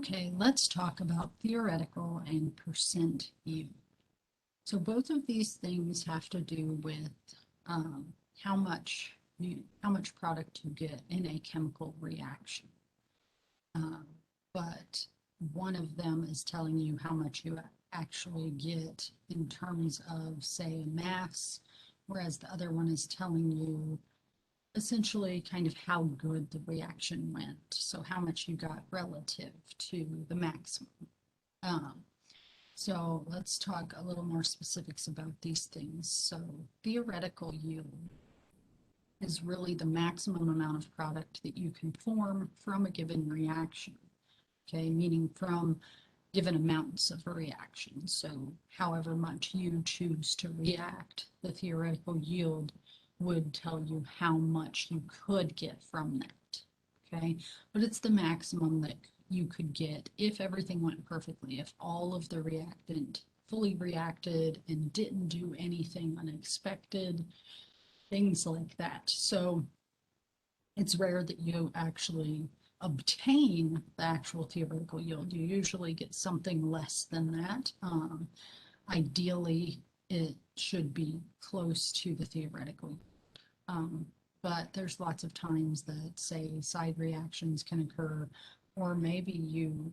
Okay, let's talk about theoretical and percent yield. So both of these things have to do with um, how much product you get in a chemical reaction. Um, but one of them is telling you how much you actually get in terms of, say, a mass, whereas the other one is telling you essentially kind of how good the reaction went. So how much you got relative to the maximum. Um, so let's talk a little more specifics about these things. So theoretical yield is really the maximum amount of product that you can form from a given reaction. Okay, meaning from given amounts of a reaction. So however much you choose to react, the theoretical yield would tell you how much you could get from that. Okay, but it's the maximum that you could get if everything went perfectly, if all of the reactant fully reacted and didn't do anything unexpected, things like that. So it's rare that you actually obtain the actual theoretical yield. You usually get something less than that. Ideally, it should be close to the theoretical. Um, but there's lots of times that, say, side reactions can occur, or maybe you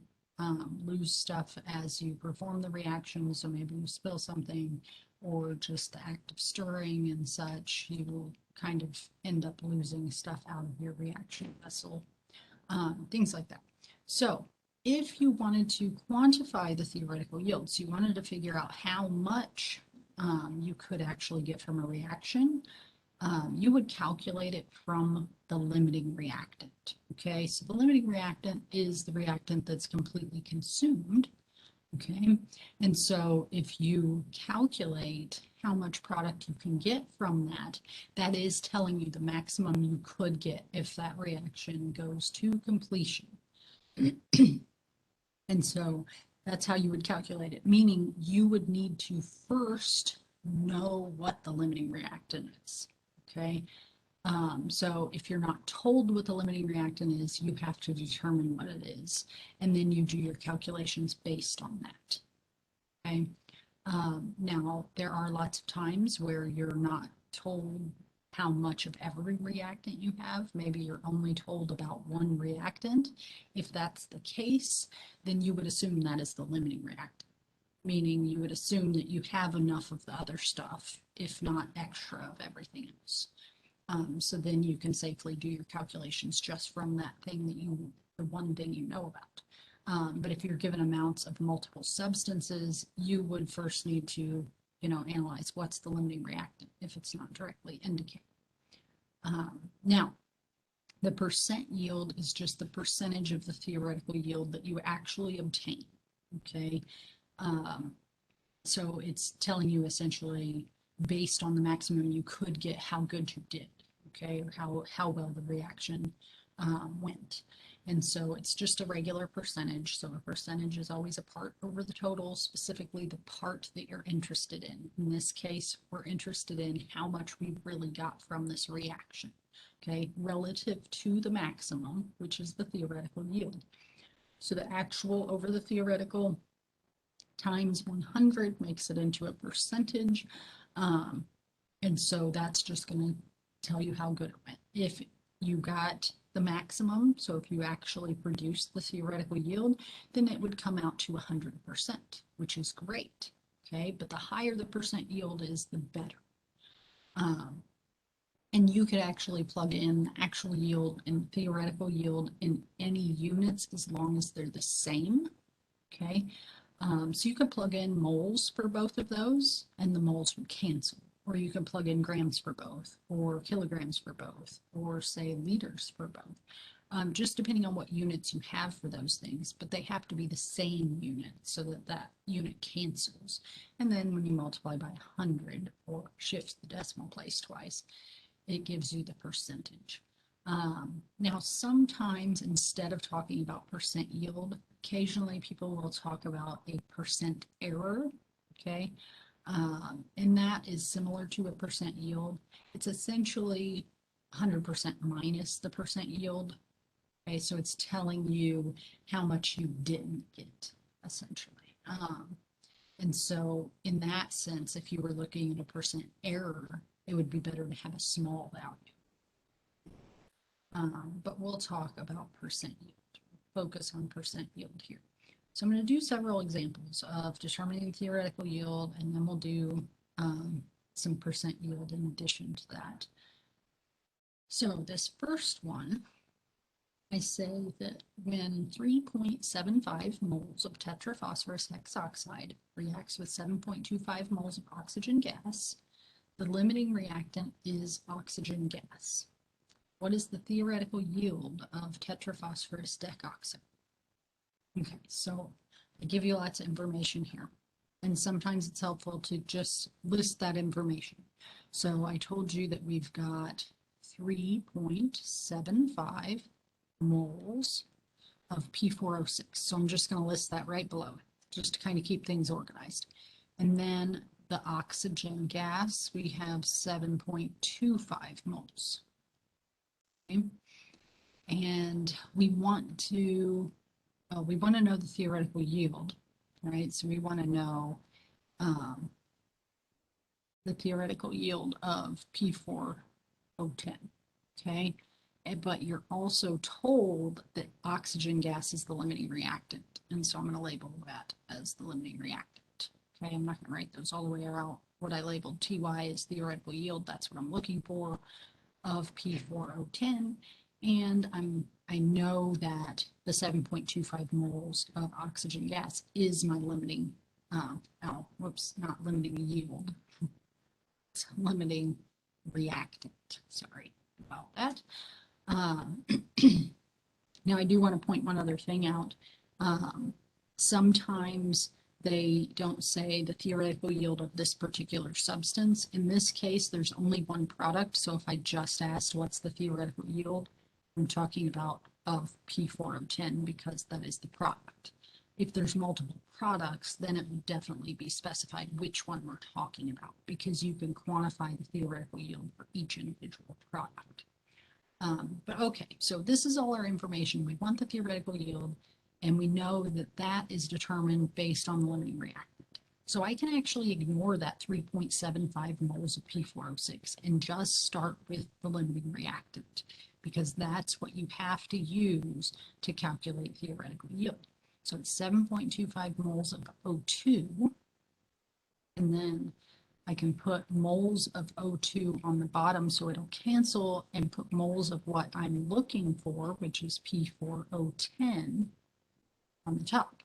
lose stuff as you perform the reaction. So maybe you spill something, or just the act of stirring and such, you will kind of end up losing stuff out of your reaction vessel, things like that. So if you wanted to quantify the theoretical yields, you wanted to figure out how much you could actually get from a reaction, you would calculate it from the limiting reactant. Okay, so the limiting reactant is the reactant that's completely consumed. Okay, and so if you calculate how much product you can get from that, that is telling you the maximum you could get if that reaction goes to completion. And so that's how you would calculate it, meaning you would need to first know what the limiting reactant is. Okay, so if you're not told what the limiting reactant is, you have to determine what it is, and then you do your calculations based on that. Okay. Now, there are lots of times where you're not told how much of every reactant you have. Maybe you're only told about one reactant. If that's the case, then you would assume that is the limiting reactant, meaning you would assume that you have enough of the other stuff, if not extra of everything else. So then you can safely do your calculations just from that thing the one thing you know about. But if you're given amounts of multiple substances, you would first need to, analyze what's the limiting reactant if it's not directly indicated. Now, the percent yield is just the percentage of the theoretical yield that you actually obtain. Okay, so it's telling you essentially based on the maximum you could get how good you did. Okay, or how well the reaction went. And so it's just a regular percentage. So a percentage is always a part over the total, specifically the part that you're interested in. In this case, we're interested in how much we really got from this reaction, okay, relative to the maximum, which is the theoretical yield. So the actual over the theoretical times 100 makes it into a percentage. And so that's just going to tell you how good it went. If you got the maximum, so if you actually produced the theoretical yield, then it would come out to 100%, which is great. Okay, but the higher the percent yield is, the better. And you could actually plug in actual yield and theoretical yield in any units as long as they're the same. Okay, so you could plug in moles for both of those, and the moles would cancel. Or you can plug in grams for both, or kilograms for both, or say liters for both, just depending on what units you have for those things, but they have to be the same unit so that that unit cancels. And then when you multiply by 100 or shift the decimal place twice, it gives you the percentage. Now, sometimes instead of talking about percent yield, occasionally people will talk about a percent error, okay? And that is similar to a percent yield. It's essentially 100% minus the percent yield, Okay, so it's telling you how much you didn't get, essentially. And so in that sense, if you were looking at a percent error, it would be better to have a small value. But we'll talk about percent yield. Focus on percent yield here. So I'm going to do several examples of determining theoretical yield, and then we'll do some percent yield in addition to that. So this first one, I say that when 3.75 moles of tetraphosphorus hexoxide reacts with 7.25 moles of oxygen gas, the limiting reactant is oxygen gas. What is the theoretical yield of tetraphosphorus decoxide? Okay, so I give you lots of information here, and sometimes it's helpful to just list that information. So I told you that we've got 3.75 moles of P4O6. So I'm just going to list that right below it, just to kind of keep things organized. And then the oxygen gas, we have 7.25 moles. Okay. And we want to know the theoretical yield, right? So we want to know the theoretical yield of P4O10, okay? But you're also told that oxygen gas is the limiting reactant. And so I'm going to label that as the limiting reactant. Okay, I'm not going to write those all the way out. What I labeled Ty is theoretical yield. That's what I'm looking for of P4O10. And I know that the 7.25 moles of oxygen gas is my limiting, not limiting yield. It's limiting reactant. Sorry about that. Now, I do want to point one other thing out. Sometimes they don't say the theoretical yield of this particular substance. In this case, there's only one product. So if I just asked what's the theoretical yield, I'm talking about of P4O10 because that is the product. If there's multiple products, then it would definitely be specified which one we're talking about because you can quantify the theoretical yield for each individual product. But okay, so this is all our information. We want the theoretical yield, and we know that that is determined based on the limiting reactant. So I can actually ignore that 3.75 moles of P4O6 and just start with the limiting reactant because that's what you have to use to calculate theoretical yield. So it's 7.25 moles of O2, and then I can put moles of O2 on the bottom so it'll cancel and put moles of what I'm looking for, which is P4O10, on the top.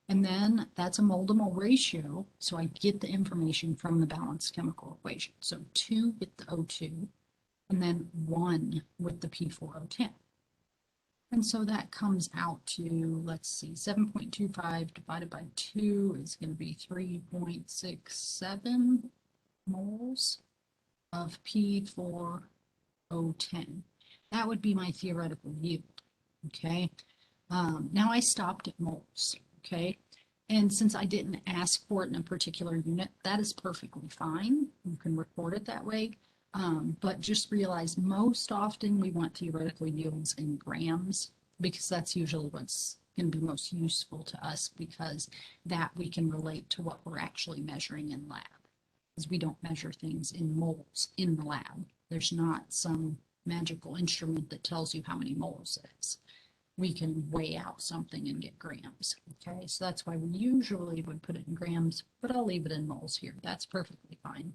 And then that's a mole to mole ratio, so I get the information from the balanced chemical equation. So 2 with the O2, and then 1 with the P4O10. And so that comes out to, let's see, 7.25 divided by 2 is going to be 3.67 moles of P4O10. That would be my theoretical yield, okay? Now I stopped at moles, okay? And since I didn't ask for it in a particular unit, that is perfectly fine. You can record it that way. But just realize most often we want theoretical yields in grams because that's usually what's going to be most useful to us because that we can relate to what we're actually measuring in lab. Because we don't measure things in moles in the lab. There's not some magical instrument that tells you how many moles it is. We can weigh out something and get grams. Okay, so that's why we usually would put it in grams, but I'll leave it in moles here. That's perfectly fine.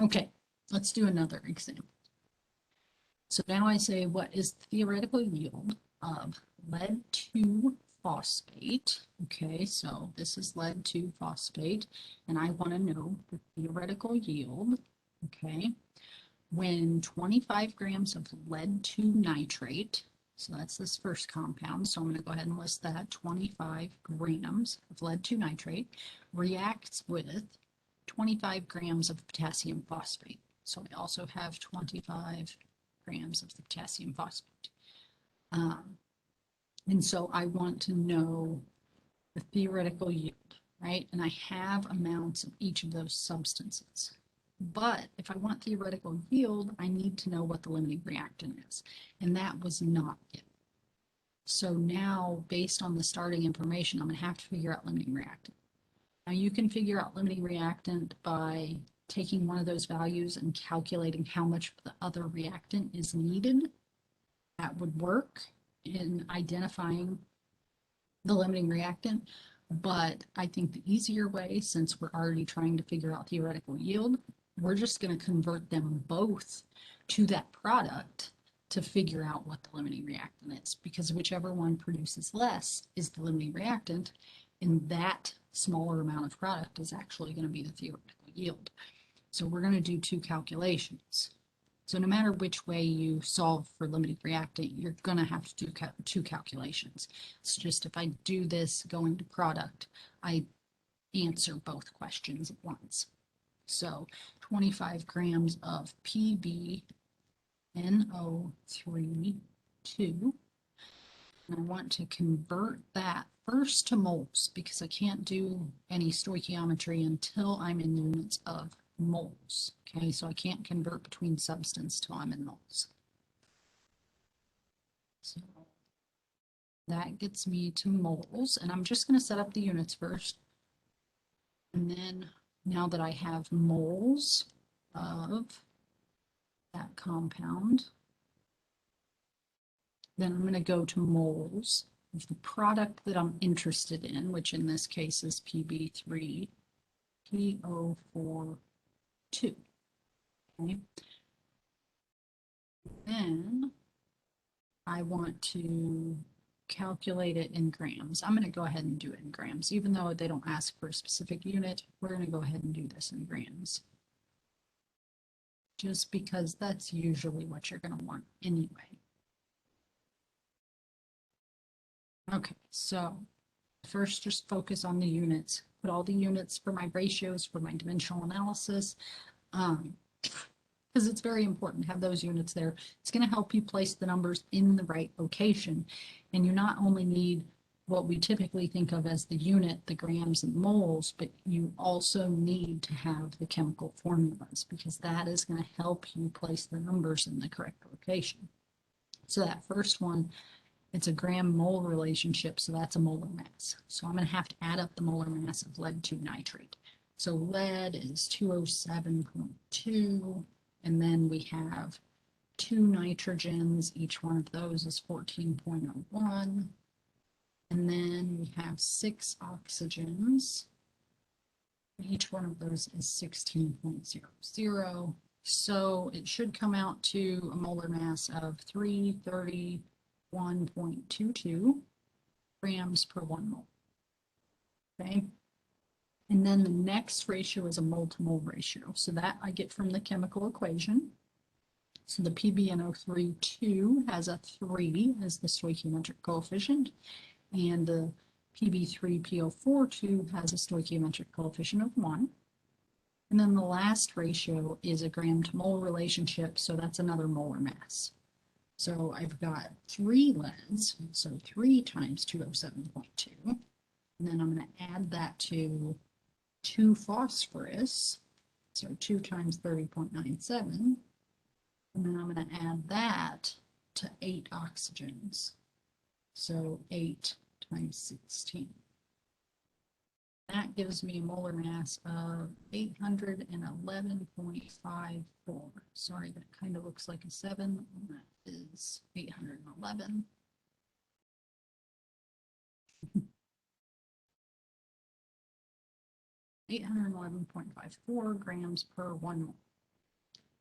Okay, let's do another example. So now I say, what is the theoretical yield of lead 2 phosphate? Okay, so this is lead 2 phosphate, and I want to know the theoretical yield, okay, when 25 grams of lead 2 nitrate, so that's this first compound, so I'm going to go ahead and list that, 25 grams of lead 2 nitrate, reacts with 25 grams of potassium phosphate. So I also have 25 grams of the potassium phosphate. And so I want to know the theoretical yield, right? And I have amounts of each of those substances. But if I want theoretical yield, I need to know what the limiting reactant is. And that was not given. So now, based on the starting information, I'm going to have to figure out limiting reactant. Now you can figure out limiting reactant by taking one of those values and calculating how much of the other reactant is needed. That would work in identifying the limiting reactant. But I think the easier way, since we're already trying to figure out theoretical yield, we're just going to convert them both to that product to figure out what the limiting reactant is, because whichever one produces less is the limiting reactant, and that smaller amount of product is actually going to be the theoretical yield. So we're going to do two calculations. So no matter which way you solve for limiting reactant, you're going to have to do two calculations. It's just if I do this going to product, I answer both questions at once. So 25 grams of PbNO3, 2. And I want to convert that first to moles because I can't do any stoichiometry until I'm in units of moles. Okay, so I can't convert between substance till I'm in moles. So that gets me to moles, and I'm just going to set up the units first. And then now that I have moles of that compound, then I'm going to go to moles of the product that I'm interested in, which in this case is Pb3PO4 2. Okay. Then I want to calculate it in grams. I'm going to go ahead and do it in grams. Even though they don't ask for a specific unit, we're going to go ahead and do this in grams. Just because that's usually what you're going to want anyway. Okay, so first just focus on the units. Put all the units for my ratios for my dimensional analysis. Because it's very important to have those units there. It's going to help you place the numbers in the right location. And you not only need what we typically think of as the unit, the grams and moles, but you also need to have the chemical formulas because that is going to help you place the numbers in the correct location. So that first one, it's a gram-mole relationship, so that's a molar mass. So I'm going to have to add up the molar mass of lead-2 nitrate. So lead is 207.2, and then we have 2 nitrogens. Each one of those is 14.01. And then we have 6 oxygens. Each one of those is 16.00. So it should come out to a molar mass of 331.22 grams per 1 mole. Okay. And then the next ratio is a mole to mole ratio. So that I get from the chemical equation. So the PbNO3 2 has a 3 as the stoichiometric coefficient, and the Pb3PO4 2 has a stoichiometric coefficient of 1. And then the last ratio is a gram to mole relationship, so that's another molar mass. So I've got 3 leads, so 3 times 207.2. And then I'm going to add that to 2 phosphorus, so 2 times 30.97. And then I'm going to add that to 8 oxygens, so 8 times 16. That gives me a molar mass of 811.54. Sorry, that kind of looks like a 7. And that is 811. 811.54 grams per 1 mole.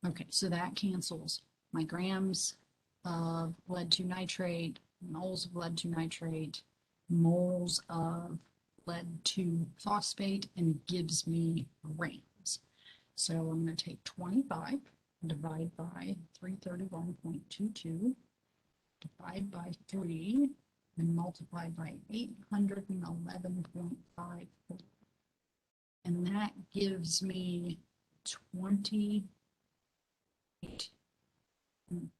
Okay, so that cancels my grams of lead-2 nitrate, moles of lead-2 nitrate, moles of lead-2 phosphate, and gives me grams. So I'm going to take 25, divide by 331.22, divide by 3, and multiply by 811.54. And that gives me 20. I'm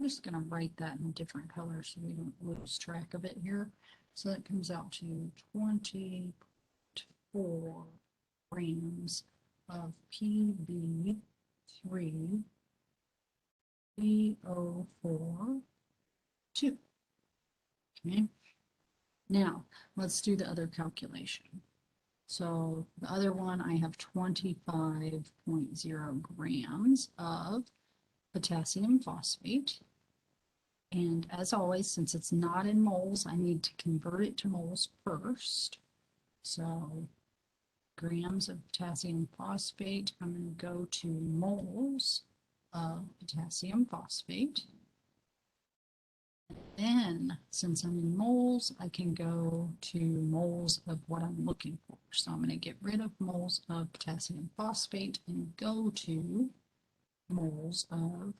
just going to write that in a different color so we don't lose track of it here. So that comes out to 24 grams of PB3 PO4 2. Okay. Now let's do the other calculation. So the other one, I have 25.0 grams of potassium phosphate. And as always, since it's not in moles, I need to convert it to moles first. So grams of potassium phosphate, I'm going to go to moles of potassium phosphate. Then, since I'm in moles, I can go to moles of what I'm looking for. So I'm going to get rid of moles of potassium phosphate and go to moles of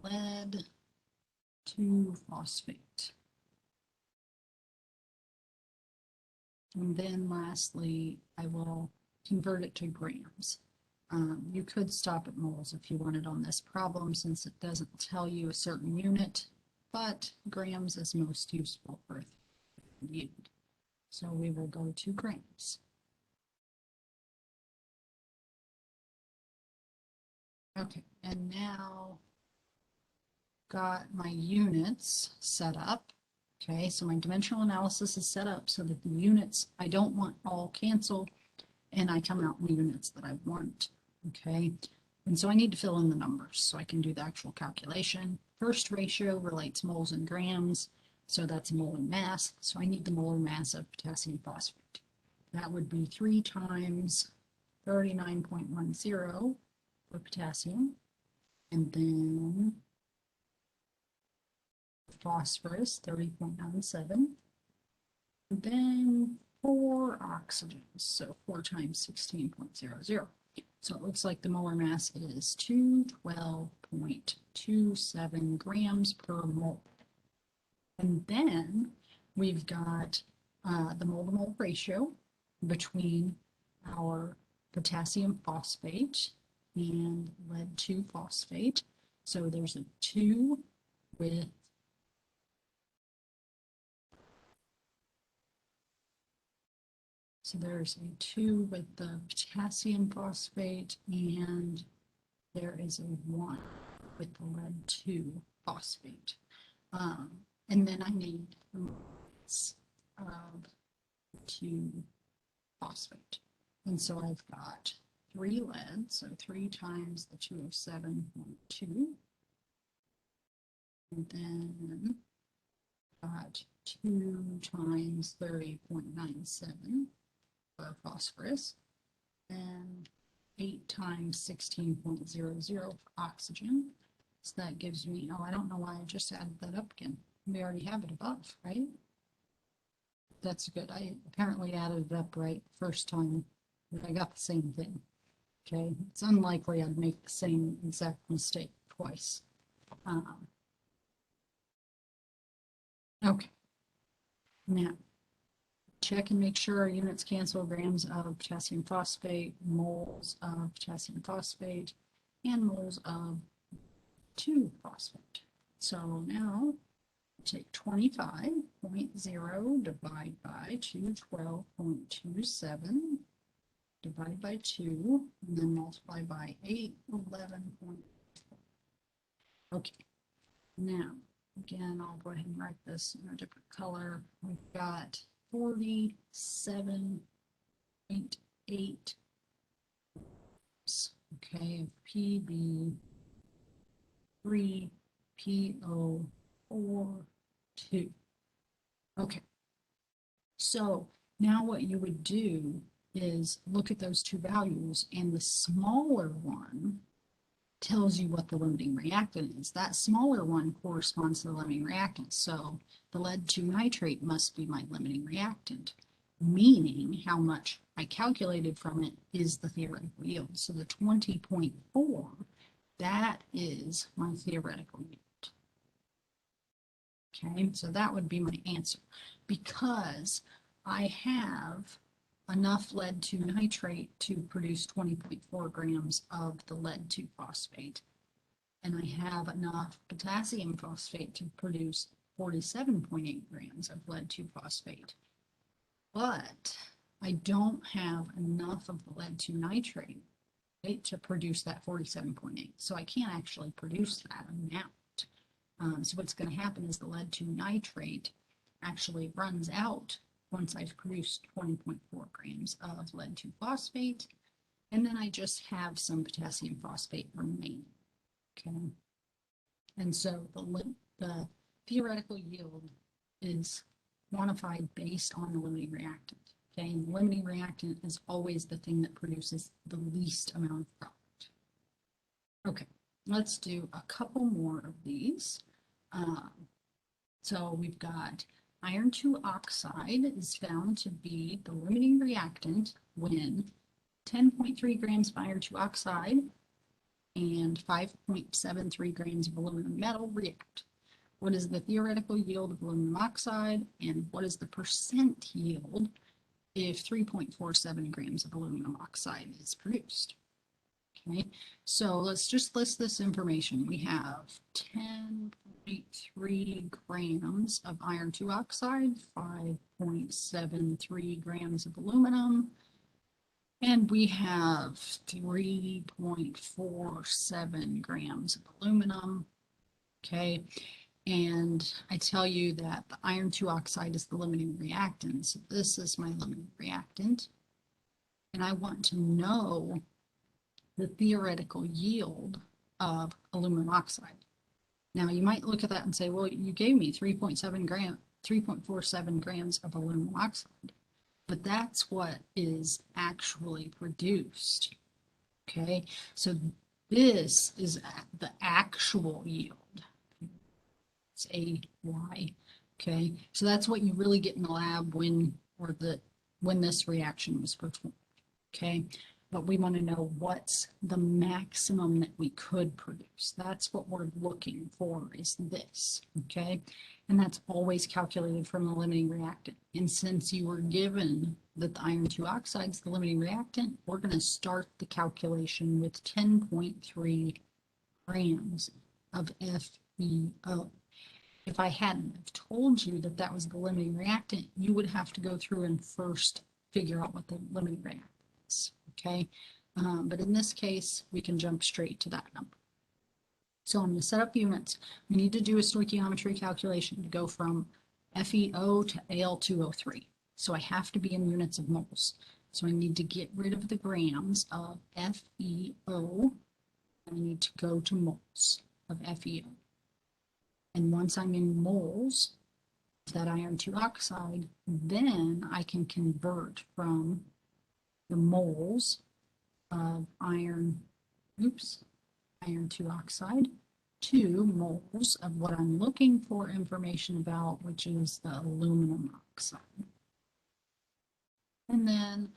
lead 2 phosphate. And then lastly, I will convert it to grams. You could stop at moles if you wanted on this problem, since it doesn't tell you a certain unit, but grams is most useful for yield. So we will go to grams. Okay, and now got my units set up. Okay, so my dimensional analysis is set up so that the units I don't want all cancel, and I come out in the units that I want. Okay, and so I need to fill in the numbers so I can do the actual calculation. First ratio relates moles and grams, so that's molar mass. So I need the molar mass of potassium phosphate. That would be 3 times 39.10 for potassium, and then phosphorus 30.97, and then 4 oxygens, so 4 times 16.00. So it looks like the molar mass is 212.27 grams per mole. And then we've got the mole-to-mole ratio between our potassium phosphate and lead 2 phosphate. So there's a 2 with So there's a 2 with the potassium phosphate, and there is a 1 with the lead 2 phosphate. And then I need the moles of 2 phosphate. And so I've got 3 lead, so 3 times the 207.2. And then got 2 times 30.97 for phosphorus, and 8 times 16.00 for oxygen. So that gives me, oh, I don't know why I just added that up again. We already have it above, right? That's good. I apparently added it up right first time, but I got the same thing. Okay, it's unlikely I'd make the same exact mistake twice. Okay, now check and make sure our units cancel grams of potassium phosphate, moles of potassium phosphate, and moles of 2 phosphate. So now take 25.0 divide by 212.27 divide by 2, and then multiply by 811. Okay, now again, I'll go ahead and write this in a different color. We've got 47.8, okay, PB 3 PO4 2. Okay, so now what you would do is look at those two values, and the smaller one tells you what the limiting reactant is. That smaller one corresponds to the limiting reactant. So the lead 2 nitrate must be my limiting reactant, meaning how much I calculated from it is the theoretical yield. So the 20.4, that is my theoretical yield. Okay, so that would be my answer, because I have enough lead 2 nitrate to produce 20.4 grams of the lead 2 phosphate, and I have enough potassium phosphate to produce 47.8 grams of lead 2 phosphate. But I don't have enough of the lead 2 nitrate, right, to produce that 47.8. So I can't actually produce that amount. So what's going to happen is the lead 2 nitrate actually runs out once I've produced 20.4 grams of lead 2 phosphate, and then I just have some potassium phosphate remaining. Okay. And so the theoretical yield is quantified based on the limiting reactant. Okay, and the limiting reactant is always the thing that produces the least amount of product. Okay, let's do a couple more of these. So we've got iron 2 oxide is found to be the limiting reactant when 10.3 grams of iron 2 oxide and 5.73 grams of aluminum metal react. What is the theoretical yield of aluminum oxide, and what is the percent yield if 3.47 grams of aluminum oxide is produced? Okay, so let's just list this information. We have 10.3 grams of iron 2 oxide, 5.73 grams of aluminum, and we have 3.47 grams of aluminum. Okay, and I tell you that the iron 2 oxide is the limiting reactant. So this is my limiting reactant. And I want to know the theoretical yield of aluminum oxide. Now you might look at that and say, well, you gave me 3.47 grams of aluminum oxide, but that's what is actually produced. Okay, so this is the actual yield. It's AY. Okay, so that's what you really get in the lab when this reaction was performed. Okay, but we want to know what's the maximum that we could produce. That's what we're looking for, is this. Okay, and that's always calculated from the limiting reactant. And since you were given that the iron 2 oxide is the limiting reactant, we're going to start the calculation with 10.3 grams of FeO. If I hadn't have told you that that was the limiting reactant, you would have to go through and first figure out what the limiting reactant is. Okay, but in this case, we can jump straight to that number. So I'm going to set up units. We need to do a stoichiometry calculation to go from FeO to Al2O3. So I have to be in units of moles. So I need to get rid of the grams of FeO. I need to go to moles of FeO. And once I'm in moles of that iron 2 oxide, then I can convert from the moles of iron 2 oxide to moles of what I'm looking for information about, which is the aluminum oxide. And then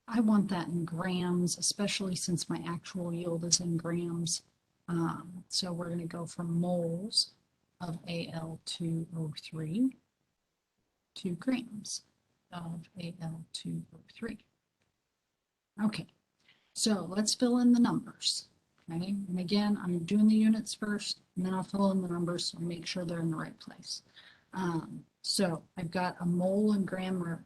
I want that in grams, especially since my actual yield is in grams. So we're going to go from moles of Al2O3 to grams of Al2O3. Okay, so let's fill in the numbers. Okay, and again, I'm doing the units first, and then I'll fill in the numbers so I make sure they're in the right place. So I've got a mole and gram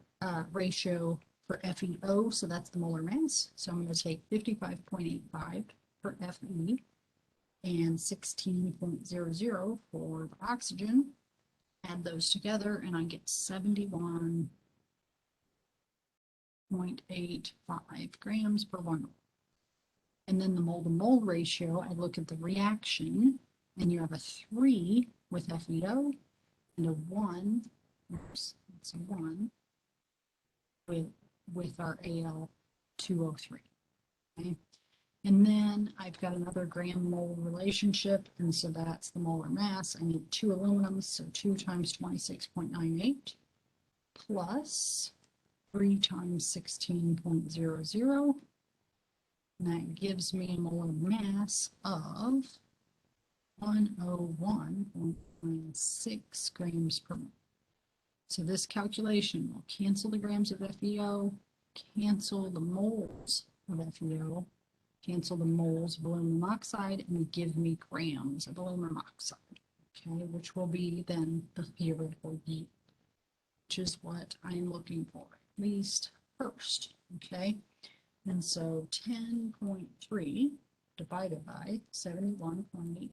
ratio for FeO, so that's the molar mass. So I'm going to take 55.85 for Fe and 16.00 for the oxygen. Add those together and I get 71.85 grams per 1 mole. And then the mole to mole ratio, I look at the reaction, and you have a 3 with FeO and a 1, oops, it's a 1 with our Al2O3. Okay? And then I've got another gram mole relationship, and so that's the molar mass. I need 2 aluminums, so 2 times 26.98 plus 3 times 16.00. And that gives me a molar mass of 101.96 grams per mole. So this calculation will cancel the grams of FeO, cancel the moles of FeO, cancel the moles of aluminum oxide, and give me grams of aluminum oxide, okay, which will be then the theoretical yield, which is what I'm looking for, at least first, okay? And so 10.3 divided by 71.8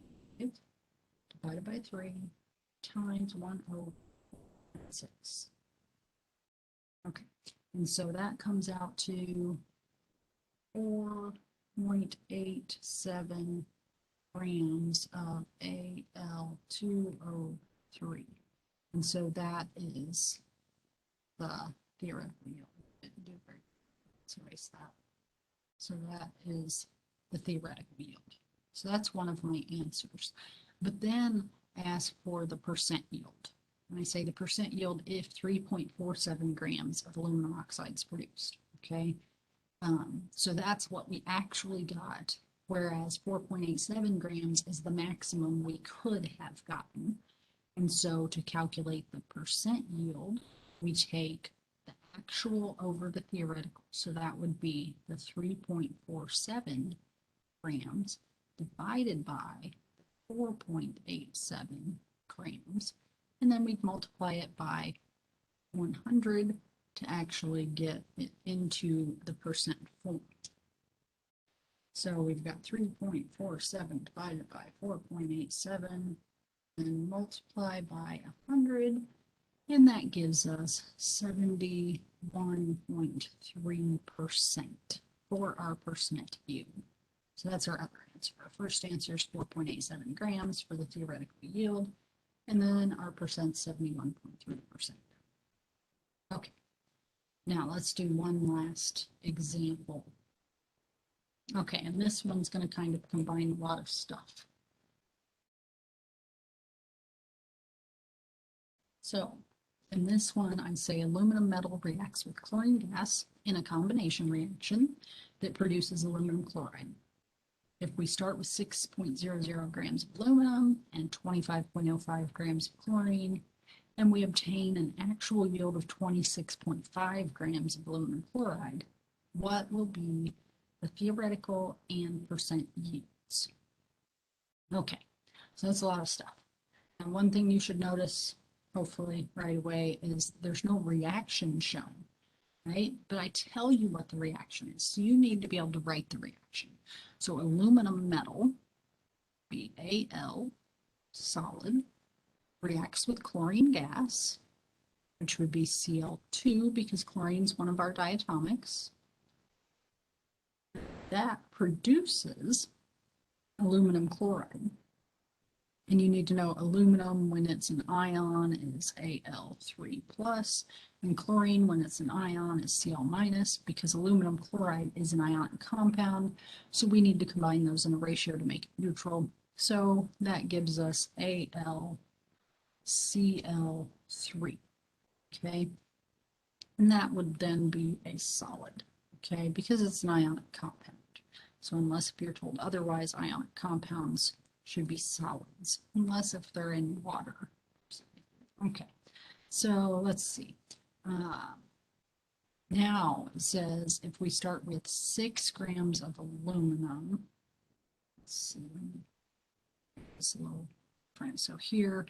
divided by 3 times 106. Okay, and so that comes out to 4.87 grams of Al2O3. And so that is the theoretical yield. Didn't do very good. Let's erase that. So that is the theoretical yield. So that's one of my answers. But then I ask for the percent yield. And I say the percent yield if 3.47 grams of aluminum oxide is produced. Okay, so that's what we actually got, whereas 4.87 grams is the maximum we could have gotten. And so to calculate the percent yield, we take the actual over the theoretical. So that would be the 3.47 grams divided by 4.87 grams. And then we'd multiply it by 100 to actually get it into the percent form. So we've got 3.47 divided by 4.87 and multiply by 100, and that gives us 71.3% for our percent yield. So that's our other answer. Our first answer is 4.87 grams for the theoretical yield, and then our percent 71.3%. Okay, now let's do one last example. Okay, and this one's going to kind of combine a lot of stuff. So in this one, I say aluminum metal reacts with chlorine gas in a combination reaction that produces aluminum chloride. If we start with 6.00 grams of aluminum and 25.05 grams of chlorine, and we obtain an actual yield of 26.5 grams of aluminum chloride, what will be the theoretical and percent yields? Okay, so that's a lot of stuff. And one thing you should notice, hopefully right away, is there's no reaction shown, right? But I tell you what the reaction is, so you need to be able to write the reaction. So aluminum metal, BAL, solid, reacts with chlorine gas, which would be Cl2 because chlorine is one of our diatomics. That produces aluminum chloride. And you need to know aluminum when it's an ion is Al3 plus, and chlorine when it's an ion is Cl minus, because aluminum chloride is an ionic compound. So we need to combine those in a ratio to make it neutral. So that gives us AlCl3, okay? And that would then be a solid, okay? Because it's an ionic compound. So unless if you're told otherwise, ionic compounds should be solids, unless if they're in water. Okay, so let's see. Now it says if we start with 6 grams of aluminum, let's see, this little different. So here,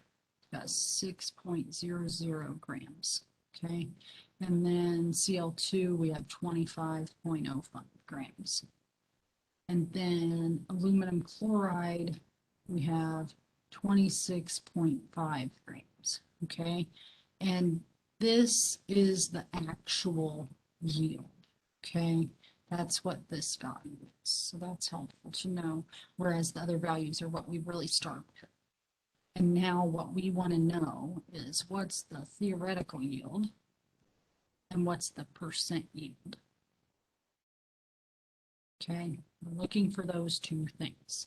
we've got 6.00 grams, okay? And then Cl2, we have 25.05 grams. And then aluminum chloride, we have 26.5 grams, okay? And this is the actual yield, okay? That's what this value is, so that's helpful to know, whereas the other values are what we really start with. And now what we want to know is what's the theoretical yield and what's the percent yield, okay? We're looking for those two things.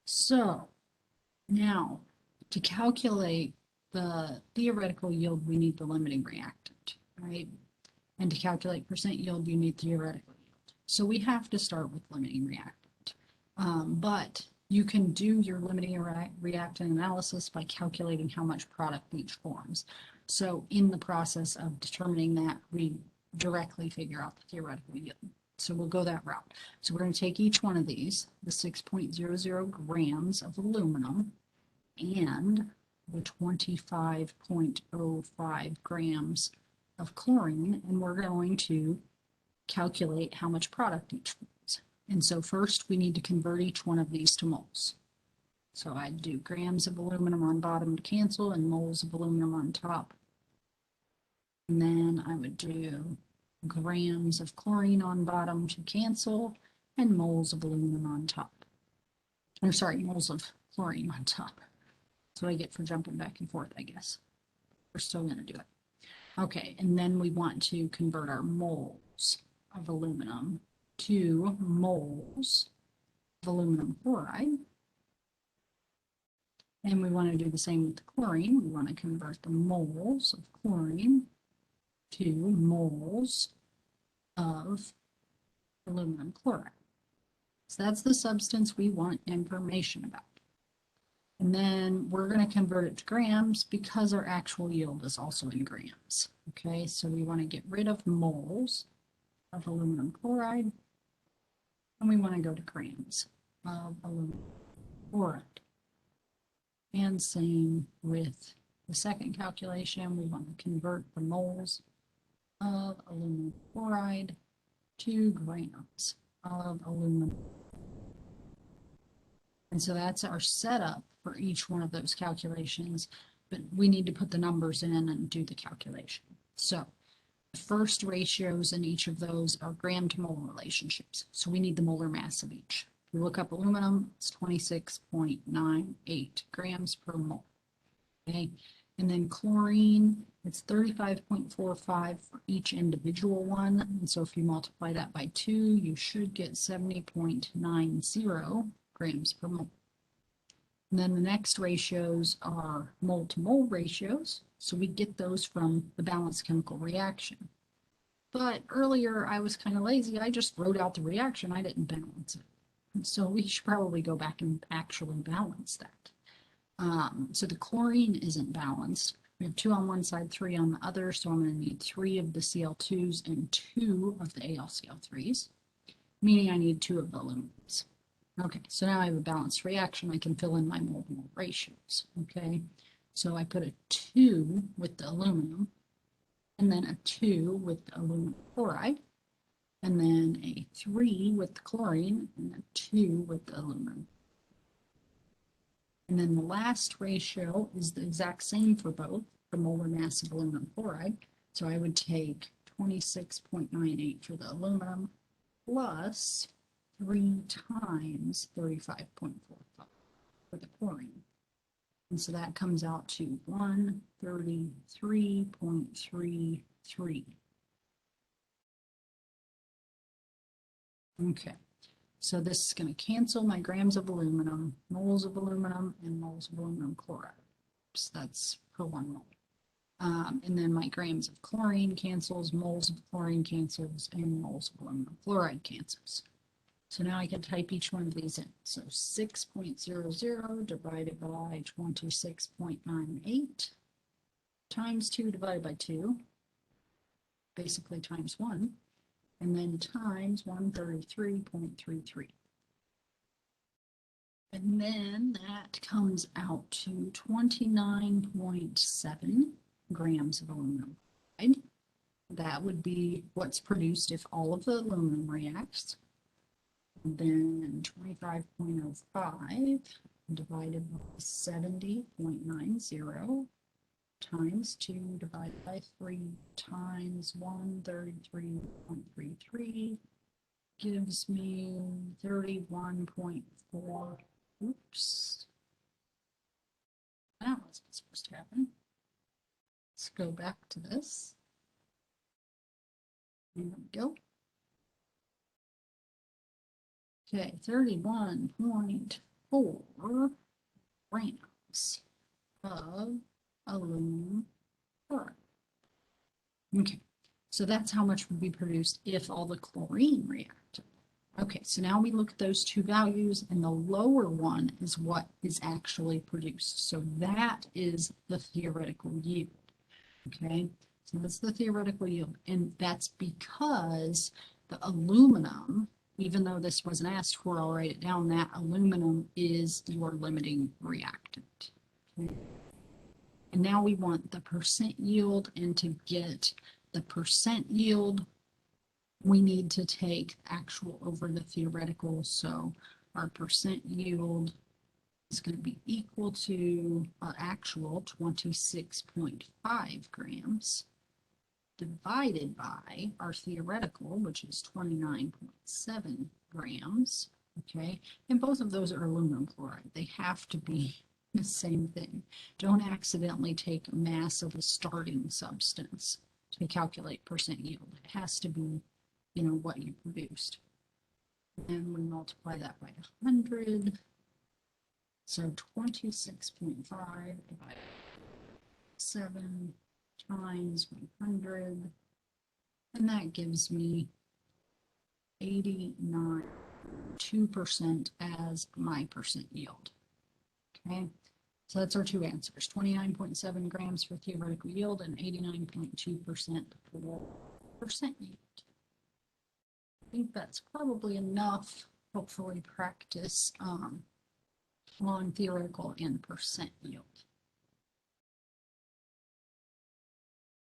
So now to calculate the theoretical yield, we need the limiting reactant, right? And to calculate percent yield, you need theoretical yield. So we have to start with limiting reactant. But you can do your limiting reactant analysis by calculating how much product each forms. So in the process of determining that, we directly figure out the theoretical yield. So we'll go that route. So we're going to take each one of these, the 6.00 grams of aluminum and the 25.05 grams of chlorine, and we're going to calculate how much product each is. And so first we need to convert each one of these to moles. So I'd do grams of aluminum on bottom to cancel and moles of aluminum on top. And then I would do grams of chlorine on bottom to cancel and moles of aluminum on top. Or sorry, moles of chlorine on top. That's what I get for jumping back and forth, I guess. We're still going to do it. Okay, and then we want to convert our moles of aluminum to moles of aluminum chloride. And we want to do the same with the chlorine. We want to convert the moles of chlorine to moles of aluminum chloride. So that's the substance we want information about. And then we're going to convert it to grams because our actual yield is also in grams. Okay, so we want to get rid of moles of aluminum chloride, and we want to go to grams of aluminum chloride. And same with the second calculation, we want to convert the moles of aluminum chloride to grams of aluminum. And so that's our setup for each one of those calculations, but we need to put the numbers in and do the calculation. So the first ratios in each of those are gram to mole relationships. So we need the molar mass of each. If we look up aluminum, it's 26.98 grams per mole. Okay, and then chlorine, it's 35.45 for each individual one. And so if you multiply that by 2, you should get 70.90 grams per mole. And then the next ratios are mole to mole ratios. So we get those from the balanced chemical reaction. But earlier I was kind of lazy. I just wrote out the reaction. I didn't balance it. And so we should probably go back and actually balance that. So the chlorine isn't balanced. We have 2 on one side, 3 on the other. So I'm going to need 3 of the Cl2s and 2 of the AlCl3s, meaning I need 2 of the aluminums. Okay, so now I have a balanced reaction. I can fill in my mole-to-mole ratios. Okay, so I put a 2 with the aluminum, and then a 2 with the aluminum chloride, and then a 3 with the chlorine, and a 2 with the aluminum. And then the last ratio is the exact same for both, the molar mass of aluminum chloride. So I would take 26.98 for the aluminum plus 3 times 35.45 for the chlorine. And so that comes out to 133.33. Okay, so this is going to cancel my grams of aluminum, moles of aluminum, and moles of aluminum chloride. So that's per 1 mole. And then my grams of chlorine cancels, moles of chlorine cancels, and moles of aluminum chloride cancels. So now I can type each one of these in. So 6.00 divided by 26.98 times 2 divided by 2, basically times 1, and then times 133.33. And then that comes out to 29.7 grams of aluminum. That would be what's produced if all of the aluminum reacts. And then 25.05 divided by 70.90 times 2 divided by 3 times 133.33 gives me 31.4. Oops. That wasn't supposed to happen. Let's go back to this. There we go. Okay, 31.4 grams of aluminum chloride. Okay, so that's how much would be produced if all the chlorine reacted. Okay, so now we look at those two values, and the lower one is what is actually produced. So that is the theoretical yield. Okay, so that's the theoretical yield, and that's because the aluminum, even though this wasn't asked for, I'll write it down, that aluminum is your limiting reactant. Okay. And now we want the percent yield and to get the percent yield, we need to take actual over the theoretical. So our percent yield is going to be equal to our actual 26.5 grams divided by our theoretical, which is 29.7 grams. Okay, and both of those are aluminum chloride. They have to be the same thing. Don't accidentally take mass of a starting substance to calculate percent yield. It has to be, you know, what you produced. And we multiply that by 100. So 26.5 divided by 7 times 100. And that gives me 89.2% as my percent yield. Okay, so that's our two answers, 29.7 grams for theoretical yield and 89.2% for percent yield. I think that's probably enough, hopefully, practice on theoretical and percent yield.